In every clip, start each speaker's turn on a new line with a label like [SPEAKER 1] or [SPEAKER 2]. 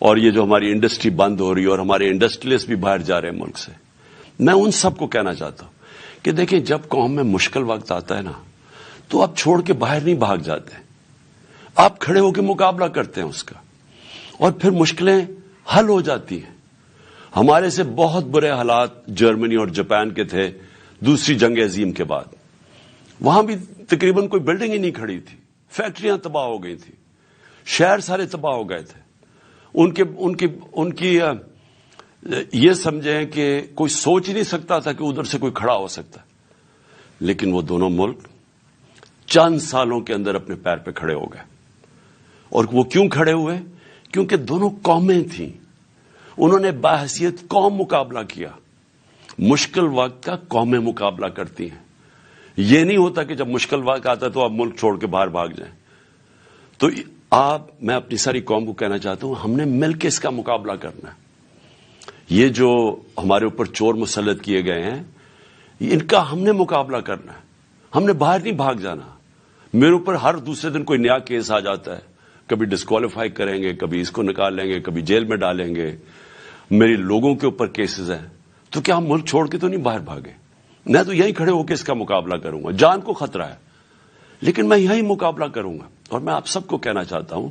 [SPEAKER 1] اور یہ جو ہماری انڈسٹری بند ہو رہی ہے اور ہمارے انڈسٹریلسٹ بھی باہر جا رہے ہیں ملک سے، میں ان سب کو کہنا چاہتا ہوں کہ دیکھیں جب قوم میں مشکل وقت آتا ہے نا تو آپ چھوڑ کے باہر نہیں بھاگ جاتے، آپ کھڑے ہو کے مقابلہ کرتے ہیں اس کا، اور پھر مشکلیں حل ہو جاتی ہیں۔ ہمارے سے بہت برے حالات جرمنی اور جاپان کے تھے دوسری جنگ عظیم کے بعد، وہاں بھی تقریباً کوئی بلڈنگ ہی نہیں کھڑی تھی، فیکٹریاں تباہ ہو گئی تھی، شہر سارے تباہ ہو گئے تھے۔ ان کی یہ سمجھیں کہ کوئی سوچ ہی نہیں سکتا تھا کہ ادھر سے کوئی کھڑا ہو سکتا، لیکن وہ دونوں ملک چند سالوں کے اندر اپنے پیر پہ کھڑے ہو گئے۔ اور وہ کیوں کھڑے ہوئے؟ کیونکہ دونوں قومیں تھیں، انہوں نے باحثیت قوم مقابلہ کیا۔ مشکل وقت کا قومیں مقابلہ کرتی ہیں، یہ نہیں ہوتا کہ جب مشکل وقت آتا ہے تو آپ ملک چھوڑ کے باہر بھاگ جائیں۔ تو میں اپنی ساری قوم کو کہنا چاہتا ہوں، ہم نے مل کے اس کا مقابلہ کرنا ہے۔ یہ جو ہمارے اوپر چور مسلط کیے گئے ہیں، ان کا ہم نے مقابلہ کرنا ہے، ہم نے باہر نہیں بھاگ جانا۔ میرے اوپر ہر دوسرے دن کوئی نیا کیس آ جاتا ہے، کبھی ڈسکوالیفائی کریں گے، کبھی اس کو نکال لیں گے، کبھی جیل میں ڈالیں گے، میری لوگوں کے اوپر کیسز ہیں، تو کیا ہم ملک چھوڑ کے تو نہیں باہر بھاگے؟ میں تو یہیں کھڑے ہو کے اس کا مقابلہ کروں گا، جان کو خطرہ ہے لیکن میں یہیں مقابلہ کروں گا۔ اور میں آپ سب کو کہنا چاہتا ہوں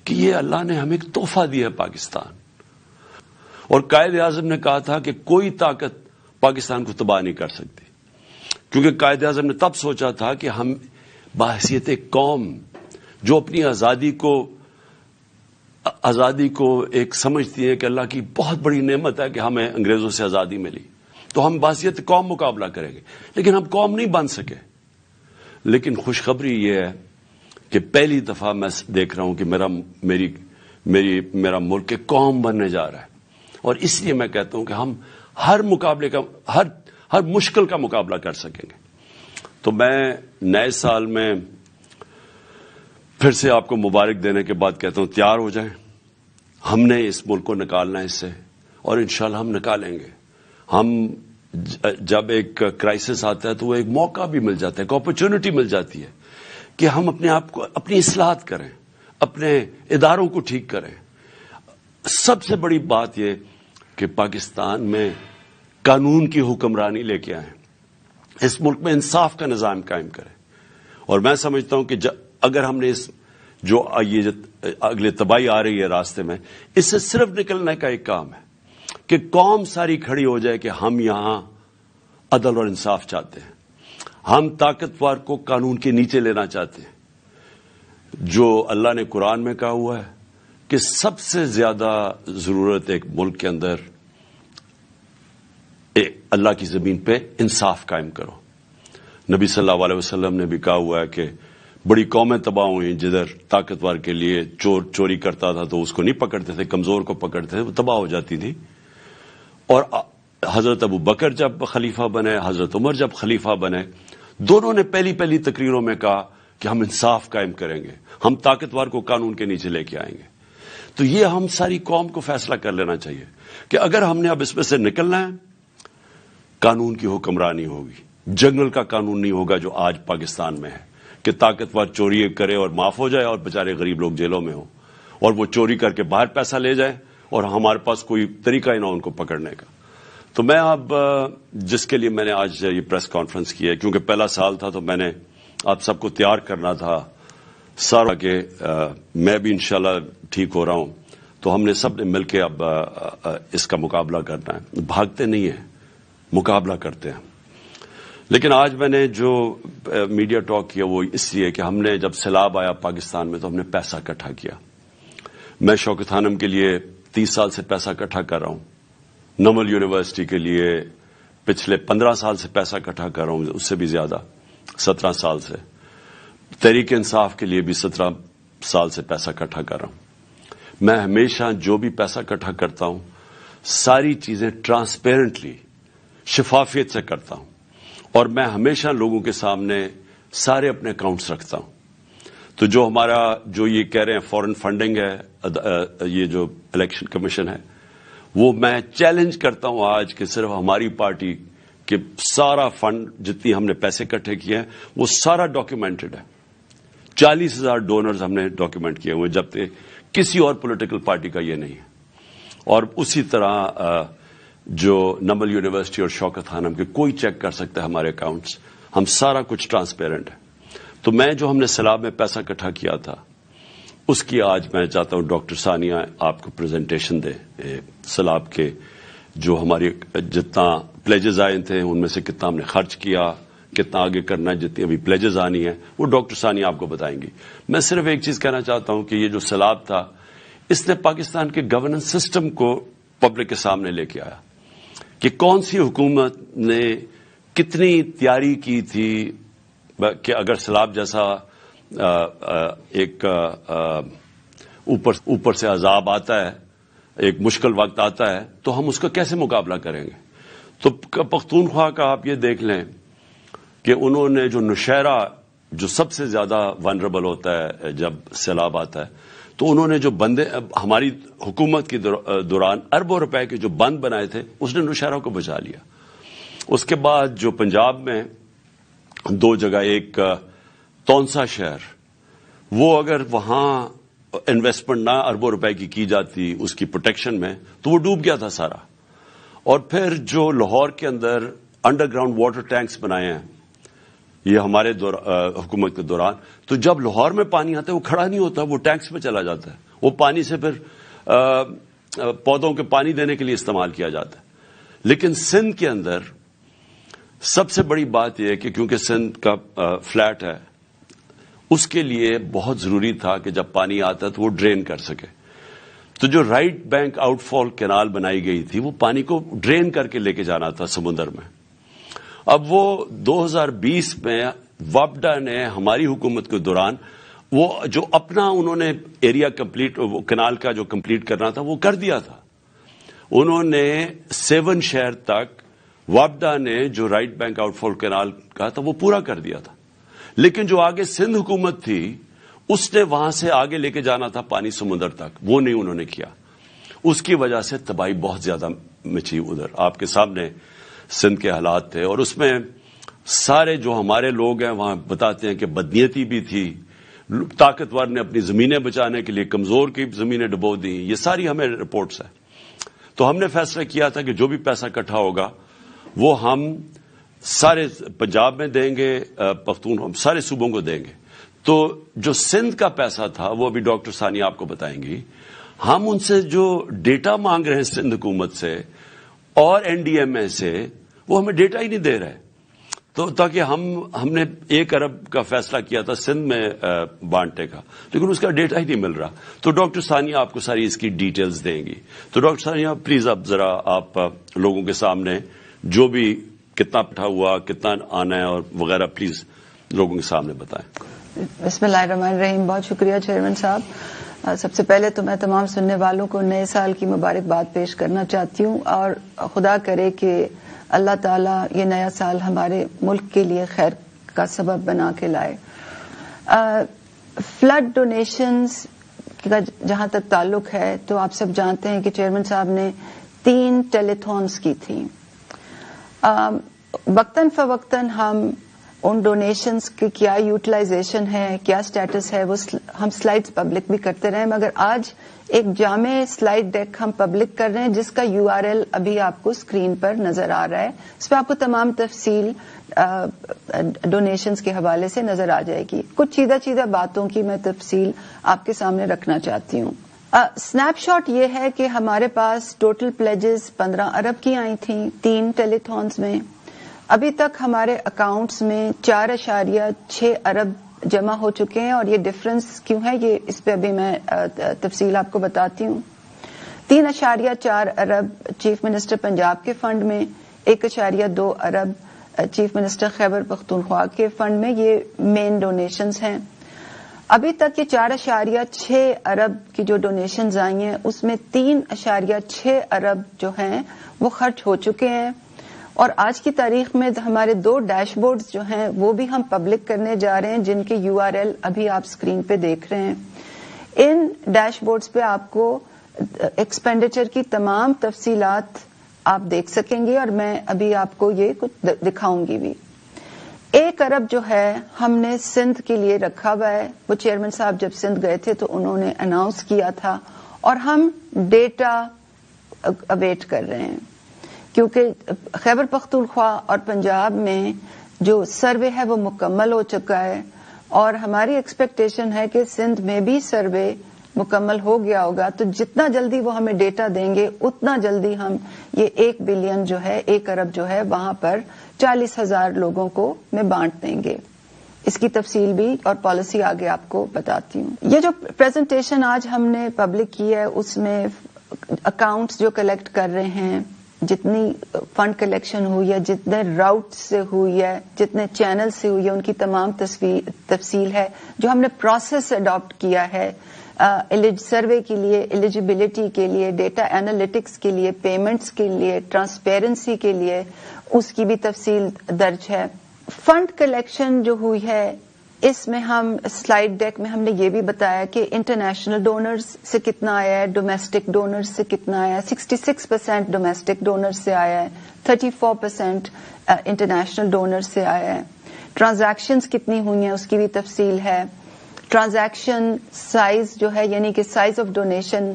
[SPEAKER 1] کہ یہ اللہ نے ہمیں ایک تحفہ دیا ہے پاکستان، اور قائد اعظم نے کہا تھا کہ کوئی طاقت پاکستان کو تباہ نہیں کر سکتی، کیونکہ قائد اعظم نے تب سوچا تھا کہ ہم بحیثیت ایک قوم جو اپنی آزادی کو ایک سمجھتی ہے کہ اللہ کی بہت بڑی نعمت ہے کہ ہمیں انگریزوں سے آزادی ملی، تو ہم بحیثیت قوم مقابلہ کریں گے، لیکن ہم قوم نہیں بن سکے۔ لیکن خوشخبری یہ ہے کہ پہلی دفعہ میں دیکھ رہا ہوں کہ میرا ملک ایک قوم بننے جا رہا ہے، اور اس لیے میں کہتا ہوں کہ ہم ہر مشکل کا مقابلہ کر سکیں گے۔ تو میں نئے سال میں پھر سے آپ کو مبارک دینے کے بعد کہتا ہوں تیار ہو جائیں، ہم نے اس ملک کو نکالنا ہے اس سے، اور انشاءاللہ ہم نکالیں گے۔ ہم جب ایک کرائسس آتا ہے تو وہ ایک موقع بھی مل جاتا ہے، ایک اپرچونٹی مل جاتی ہے کہ ہم اپنے آپ کو اپنی اصلاحات کریں، اپنے اداروں کو ٹھیک کریں۔ سب سے بڑی بات یہ کہ پاکستان میں قانون کی حکمرانی لے کے آئیں، اس ملک میں انصاف کا نظام قائم کریں۔ اور میں سمجھتا ہوں کہ اگر ہم نے یہ اگلے تباہی آ رہی ہے راستے میں، اس سے صرف نکلنے کا ایک کام ہے کہ قوم ساری کھڑی ہو جائے کہ ہم یہاں عدل اور انصاف چاہتے ہیں، ہم طاقتور کو قانون کے نیچے لینا چاہتے ہیں۔ جو اللہ نے قرآن میں کہا ہوا ہے کہ سب سے زیادہ ضرورت ایک ملک کے اندر اللہ کی زمین پہ انصاف قائم کرو۔ نبی صلی اللہ علیہ وسلم نے بھی کہا ہوا ہے کہ بڑی قومیں تباہ ہوئی جدھر طاقتور کے لیے چور چوری کرتا تھا تو اس کو نہیں پکڑتے تھے، کمزور کو پکڑتے تھے، وہ تباہ ہو جاتی تھی۔ اور حضرت ابو بکر جب خلیفہ بنے، حضرت عمر جب خلیفہ بنے، دونوں نے پہلی تقریروں میں کہا کہ ہم انصاف قائم کریں گے، ہم طاقتور کو قانون کے نیچے لے کے آئیں گے۔ تو یہ ہم ساری قوم کو فیصلہ کر لینا چاہیے کہ اگر ہم نے اب اس میں سے نکلنا ہے، قانون کی حکمرانی ہوگی، جنگل کا قانون نہیں ہوگا جو آج پاکستان میں ہے کہ طاقتور چوری کرے اور معاف ہو جائے اور بیچارے غریب لوگ جیلوں میں ہوں، اور وہ چوری کر کے باہر پیسہ لے جائیں اور ہمارے پاس کوئی طریقہ ہی نہ ان کو پکڑنے کا۔ تو میں اب جس کے لیے میں نے آج یہ پریس کانفرنس کی ہے، کیونکہ پہلا سال تھا تو میں نے آپ سب کو تیار کرنا تھا سارا کہ میں بھی انشاءاللہ ٹھیک ہو رہا ہوں، تو ہم نے سب نے مل کے اب اس کا مقابلہ کرنا ہے۔ بھاگتے نہیں ہیں، مقابلہ کرتے ہیں۔ لیکن آج میں نے جو میڈیا ٹاک کیا وہ اس لیے کہ ہم نے جب سیلاب آیا پاکستان میں تو ہم نے پیسہ اکٹھا کیا۔ میں شوکت خانم کے لیے 30 سال سے پیسہ اکٹھا کر رہا ہوں، نمل یونیورسٹی کے لیے پچھلے 15 سال سے پیسہ اکٹھا کر رہا ہوں، اس سے بھی زیادہ 17 سال سے، تحریک انصاف کے لیے بھی 17 سال سے پیسہ اکٹھا کر رہا ہوں۔ میں ہمیشہ جو بھی پیسہ اکٹھا کرتا ہوں ساری چیزیں ٹرانسپیرنٹلی، شفافیت سے کرتا ہوں، اور میں ہمیشہ لوگوں کے سامنے سارے اپنے اکاؤنٹس رکھتا ہوں۔ تو جو ہمارا جو یہ کہہ رہے ہیں فورن فنڈنگ ہے، یہ جو الیکشن کمیشن ہے، وہ میں چیلنج کرتا ہوں آج کہ صرف ہماری پارٹی کے سارا فنڈ جتنی ہم نے پیسے اکٹھے کیے ہیں وہ سارا ڈاکیومنٹڈ ہے۔ 40,000 ڈونرز ہم نے ڈاکیومنٹ کیے ہوئے، جب کسی اور پولیٹیکل پارٹی کا یہ نہیں ہے. اور اسی طرح جو نمل یونیورسٹی اور شوکت خانم کے کوئی چیک کر سکتا ہے ہمارے اکاؤنٹس, ہم سارا کچھ ٹرانسپیرنٹ ہے. تو میں جو ہم نے سیلاب میں پیسہ اکٹھا کیا تھا اس کی آج میں چاہتا ہوں ڈاکٹر ثانیہ آپ کو پریزنٹیشن دے سیلاب کے, جو ہماری جتنا پلیجز آئے تھے ان میں سے کتنا ہم نے خرچ کیا, کتنا آگے کرنا ہے, جتنی ابھی پلیجز آنی ہیں وہ ڈاکٹر ثانیہ آپ کو بتائیں گی. میں صرف ایک چیز کہنا چاہتا ہوں کہ یہ جو سیلاب تھا اس نے پاکستان کے گورننس سسٹم کو پبلک کے سامنے لے کے آیا کہ کون سی حکومت نے کتنی تیاری کی تھی کہ اگر سیلاب جیسا ایک اوپر سے عذاب آتا ہے, ایک مشکل وقت آتا ہے, تو ہم اس کا کیسے مقابلہ کریں گے. تو پختونخوا کا آپ یہ دیکھ لیں کہ انہوں نے جو نوشہرہ جو سب سے زیادہ ونربل ہوتا ہے جب سیلاب آتا ہے, تو انہوں نے جو بندے ہماری حکومت کے دوران اربوں روپے کے جو بند بنائے تھے اس نے نوشہرہ کو بچا لیا. اس کے بعد جو پنجاب میں دو جگہ, ایک تونسا شہر, وہ اگر وہاں انویسٹمنٹ نہ اربوں روپے کی جاتی اس کی پروٹیکشن میں تو وہ ڈوب گیا تھا سارا. اور پھر جو لاہور کے اندر انڈر گراؤنڈ واٹر ٹینکس بنائے ہیں یہ ہمارے حکومت کے دوران, تو جب لاہور میں پانی آتا ہے وہ کھڑا نہیں ہوتا, وہ ٹینکس میں چلا جاتا ہے. وہ پانی سے پھر پودوں کے پانی دینے کے لیے استعمال کیا جاتا ہے. لیکن سندھ کے اندر سب سے بڑی بات یہ ہے کہ کیونکہ سندھ کا فلیٹ ہے, اس کے لیے بہت ضروری تھا کہ جب پانی آتا ہے تو وہ ڈرین کر سکے. تو جو رائٹ بینک آؤٹ فال کینال بنائی گئی تھی وہ پانی کو ڈرین کر کے لے کے جانا تھا سمندر میں. اب وہ 2020 میں وابڈا نے ہماری حکومت کے دوران وہ جو اپنا انہوں نے ایریا کمپلیٹ, وہ کینال کا جو کمپلیٹ کرنا تھا وہ کر دیا تھا. انہوں نے 7 شہر تک وابڈا نے جو رائٹ بینک آؤٹ فال کینال کا تھا وہ پورا کر دیا تھا. لیکن جو آگے سندھ حکومت تھی اس نے وہاں سے آگے لے کے جانا تھا پانی سمندر تک, وہ نہیں انہوں نے کیا. اس کی وجہ سے تباہی بہت زیادہ مچی. ادھر آپ کے سامنے سندھ کے حالات تھے, اور اس میں سارے جو ہمارے لوگ ہیں وہاں بتاتے ہیں کہ بدنیتی بھی تھی, طاقتور نے اپنی زمینیں بچانے کے لیے کمزور کی زمینیں ڈبو دی. یہ ساری ہمیں رپورٹس ہیں. تو ہم نے فیصلہ کیا تھا کہ جو بھی پیسہ اکٹھا ہوگا وہ ہم سارے پنجاب میں دیں گے, پختون سارے صوبوں کو دیں گے. تو جو سندھ کا پیسہ تھا وہ ابھی ڈاکٹر ثانیہ آپ کو بتائیں گی. ہم ان سے جو ڈیٹا مانگ رہے ہیں سندھ حکومت سے اور این ڈی ایم اے سے, وہ ہمیں ڈیٹا ہی نہیں دے رہے. تو تاکہ ہم نے 1 ارب کا فیصلہ کیا تھا سندھ میں بانٹنے کا, لیکن اس کا ڈیٹا ہی نہیں مل رہا. تو ڈاکٹر ثانیہ آپ کو ساری اس کی ڈیٹیلز دیں گی. تو ڈاکٹر ثانیہ پلیز اب ذرا آپ لوگوں کے سامنے جو بھی کتنا اکٹھا ہوا, کتنا آنا ہے اور وغیرہ پلیز لوگوں کے سامنے بتائیں.
[SPEAKER 2] بسم اللہ الرحمن الرحیم. بہت شکریہ چیئرمین صاحب. سب سے پہلے تو میں تمام سننے والوں کو نئے سال کی مبارکباد پیش کرنا چاہتی ہوں, اور خدا کرے کہ اللہ تعالیٰ یہ نیا سال ہمارے ملک کے لیے خیر کا سبب بنا کے لائے. فلڈ ڈونیشنز کا جہاں تک تعلق ہے تو آپ سب جانتے ہیں کہ چیئرمین صاحب نے 3 ٹیلیتھونز کی تھیں. وقتاً فوقتاً ہم ان ڈونیشنز کی کیا یوٹیلائزیشن ہے, کیا سٹیٹس ہے, وہ ہم سلائیڈز پبلک بھی کرتے رہے, مگر آج ایک جامع سلائیڈ ڈیک ہم پبلک کر رہے ہیں جس کا URL ابھی آپ کو اسکرین پر نظر آ رہا ہے. اس پہ آپ کو تمام تفصیل ڈونیشنز کے حوالے سے نظر آ جائے گی. کچھ چیدہ باتوں کی میں تفصیل آپ کے سامنے رکھنا چاہتی ہوں. سنیپ شاٹ یہ ہے کہ ہمارے پاس ٹوٹل پلیجز 15 ارب کی آئی تھیں 3 ٹیلیتھونز میں. ابھی تک ہمارے اکاؤنٹس میں 4.6 ارب جمع ہو چکے ہیں, اور یہ ڈفرنس کیوں ہے یہ اس پہ ابھی میں تفصیل آپ کو بتاتی ہوں. 3.4 ارب چیف منسٹر پنجاب کے فنڈ میں, 1.2 ارب چیف منسٹر خیبر پختونخوا کے فنڈ میں. یہ مین ڈونیشنز ہیں. ابھی تک یہ 4.6 ارب کی جو ڈونیشنز آئی ہیں اس میں 3.6 ارب جو ہیں وہ خرچ ہو چکے ہیں. اور آج کی تاریخ میں ہمارے 2 ڈیش بورڈز جو ہیں وہ بھی ہم پبلک کرنے جا رہے ہیں, جن کے URL ابھی آپ اسکرین پہ دیکھ رہے ہیں. ان ڈیش بورڈز پہ آپ کو ایکسپینڈیچر کی تمام تفصیلات آپ دیکھ سکیں گے, اور میں ابھی آپ کو یہ کچھ دکھاؤں گی بھی. 1 ارب جو ہے ہم نے سندھ کے لیے رکھا ہوا ہے. وہ چیئرمین صاحب جب سندھ گئے تھے تو انہوں نے اناؤنس کیا تھا اور ہم ڈیٹا اویٹ کر رہے ہیں کیونکہ خیبر پختونخوا اور پنجاب میں جو سروے ہے وہ مکمل ہو چکا ہے اور ہماری ایکسپیکٹیشن ہے کہ سندھ میں بھی سروے مکمل ہو گیا ہوگا. تو جتنا جلدی وہ ہمیں ڈیٹا دیں گے اتنا جلدی ہم یہ 1 بلین جو ہے 1 ارب جو ہے وہاں پر 40,000 لوگوں کو میں بانٹ دیں گے. اس کی تفصیل بھی اور پالیسی آگے آپ کو بتاتی ہوں. یہ جو پریزنٹیشن آج ہم نے پبلک کی ہے اس میں اکاؤنٹس جو کلیکٹ کر رہے ہیں, جتنی فنڈ کلیکشن ہوئی ہے, جتنے راؤٹ سے ہوئی ہے, جتنے چینل سے ہوئی ہے, ان کی تمام تفصیل ہے. جو ہم نے پروسیس اڈاپٹ کیا ہے سروے کے لیے, ایلیجیبلٹی کے لیے, ڈیٹا اینالیٹکس کے لیے, پیمنٹس کے لیے, ٹرانسپیرنسی کے لیے, اس کی بھی تفصیل درج ہے. فنڈ کلیکشن جو ہوئی ہے اس میں ہم سلائیڈ ڈیک میں ہم نے یہ بھی بتایا کہ انٹرنیشنل ڈونرز سے کتنا آیا ہے, ڈومیسٹک ڈونرز سے کتنا آیا ہے. 66% ڈومیسٹک ڈونرز سے آیا ہے, 34% انٹرنیشنل ڈونرز سے آیا ہے. ٹرانزیکشنز کتنی ہوئی ہیں اس کی بھی تفصیل ہے. ٹرانزیکشن سائز جو ہے یعنی کہ size of donation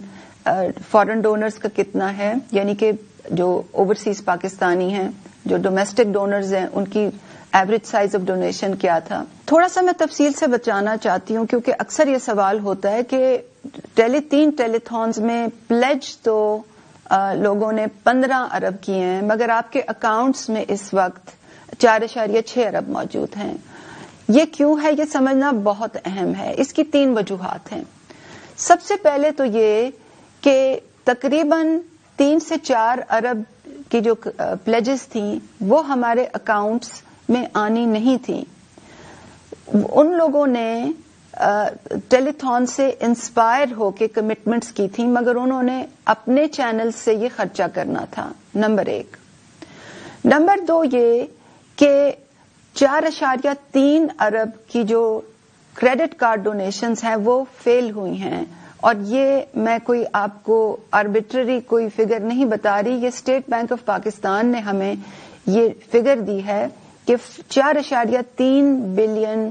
[SPEAKER 2] foreign donors کا کتنا ہے, یعنی کہ جو اوورسیز پاکستانی ہیں, جو ڈومیسٹک ڈونرز ہیں, ان کی ایوریج سائز آف ڈونیشن کیا تھا. تھوڑا سا میں تفصیل سے بتانا چاہتی ہوں کیونکہ اکثر یہ سوال ہوتا ہے کہ 3 ٹیلیتھونز میں پلیج تو لوگوں نے 15 ارب کیے ہیں مگر آپ کے اکاؤنٹس میں اس وقت 4.6 ارب موجود ہیں. یہ کیوں ہے یہ سمجھنا بہت اہم ہے. اس کی 3 وجوہات ہیں. سب سے پہلے تو یہ کہ تقریباً 3 سے 4 ارب کی جو پلیجز تھیں وہ ہمارے اکاؤنٹس میں آنی نہیں تھی. ان لوگوں نے ٹیلی تھون سے انسپائر ہو کے کمٹمنٹس کی تھیں مگر انہوں نے اپنے چینل سے یہ خرچہ کرنا تھا. نمبر 1. نمبر 2 یہ کہ 4.3 ارب کی جو کریڈٹ کارڈ ڈونیشنز ہیں وہ فیل ہوئی ہیں اور یہ میں کوئی آپ کو آربیٹری کوئی فگر نہیں بتا رہی. یہ اسٹیٹ بینک آف پاکستان نے ہمیں یہ فگر دی ہے کہ 4.3 بلین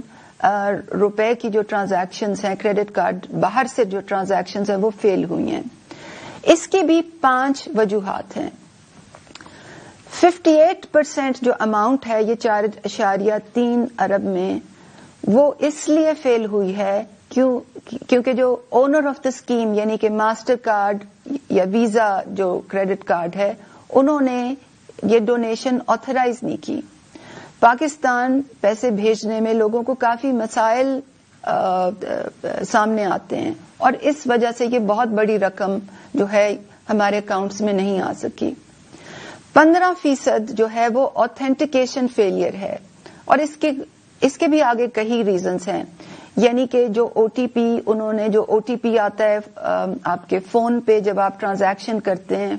[SPEAKER 2] روپے کی جو ٹرانزیکشنز ہیں کریڈٹ کارڈ باہر سے جو ٹرانزیکشنز ہیں وہ فیل ہوئی ہیں. اس کی بھی 5 وجوہات ہیں. 58% جو اماؤنٹ ہے یہ 4.3 ارب میں وہ اس لیے فیل ہوئی ہے کیونکہ جو اونر آف دا اسکیم یعنی کہ ماسٹر کارڈ یا ویزا جو کریڈٹ کارڈ ہے انہوں نے یہ ڈونیشن آتھرائز نہیں کی. پاکستان پیسے بھیجنے میں لوگوں کو کافی مسائل سامنے آتے ہیں اور اس وجہ سے یہ بہت بڑی رقم جو ہے ہمارے اکاؤنٹس میں نہیں آ سکی. 15% جو ہے وہ آتھینٹیکیشن فیلئر ہے اور اس کے بھی آگے کئی ریزنز ہیں. یعنی کہ جو او ٹی پی انہوں نے جو او ٹی پی آتا ہے آپ کے فون پہ جب آپ ٹرانزیکشن کرتے ہیں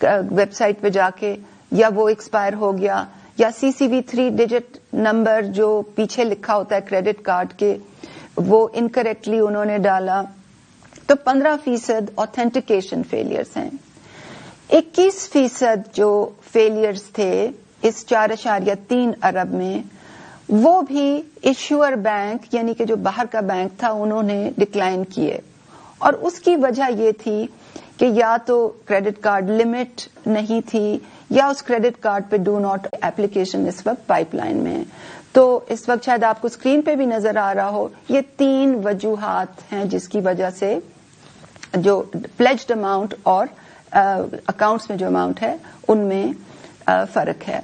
[SPEAKER 2] ویب سائٹ پہ جا کے یا وہ ایکسپائر ہو گیا یا CCV 3 ڈیجٹ نمبر جو پیچھے لکھا ہوتا ہے کریڈٹ کارڈ کے وہ انکریکٹلی انہوں نے ڈالا. تو 15% آتھینٹیکیشن فیلئرز ہیں. 21% جو فیلئرز تھے اس 4.3 ارب میں وہ بھی ایشوئر بینک یعنی کہ جو باہر کا بینک تھا انہوں نے ڈکلائن کیے اور اس کی وجہ یہ تھی کہ یا تو کریڈٹ کارڈ لمٹ نہیں تھی یا اس کریڈٹ کارڈ پہ ڈو ناٹ ایپلیکیشن اس وقت پائپ لائن میں ہے. تو اس وقت شاید آپ کو اسکرین پہ بھی نظر آ رہا ہو یہ 3 وجوہات ہیں جس کی وجہ سے جو پلیجڈ اماؤنٹ اور اکاؤنٹس میں جو اماؤنٹ ہے ان میں فرق ہے.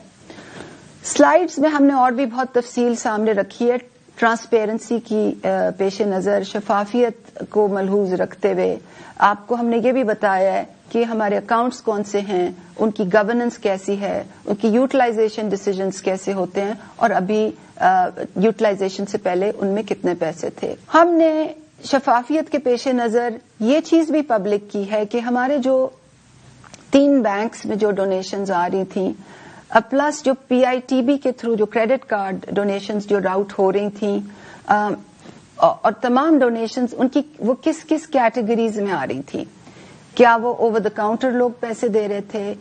[SPEAKER 2] سلائیڈز میں ہم نے اور بھی بہت تفصیل سامنے رکھی ہے. ٹرانسپیرنسی کی پیش نظر شفافیت کو ملحوظ رکھتے ہوئے آپ کو ہم نے یہ بھی بتایا ہے کہ ہمارے اکاؤنٹس کون سے ہیں, ان کی گورننس کیسی ہے, ان کی یوٹیلائزیشن ڈیسیجنز کیسے ہوتے ہیں اور ابھی یوٹیلائزیشن سے پہلے ان میں کتنے پیسے تھے. ہم نے شفافیت کے پیش نظر یہ چیز بھی پبلک کی ہے کہ ہمارے جو 3 بینکس میں جو ڈونیشنز آ رہی تھیں پلس جو PITB کے تھرو جو کریڈٹ کارڈ ڈونیشنز جو راؤٹ ہو رہی تھیں اور تمام ڈونیشنز ان کی وہ کس کس کیٹیگریز میں آ رہی تھی. کیا وہ اوور دا کاؤنٹر لوگ پیسے دے رہے تھے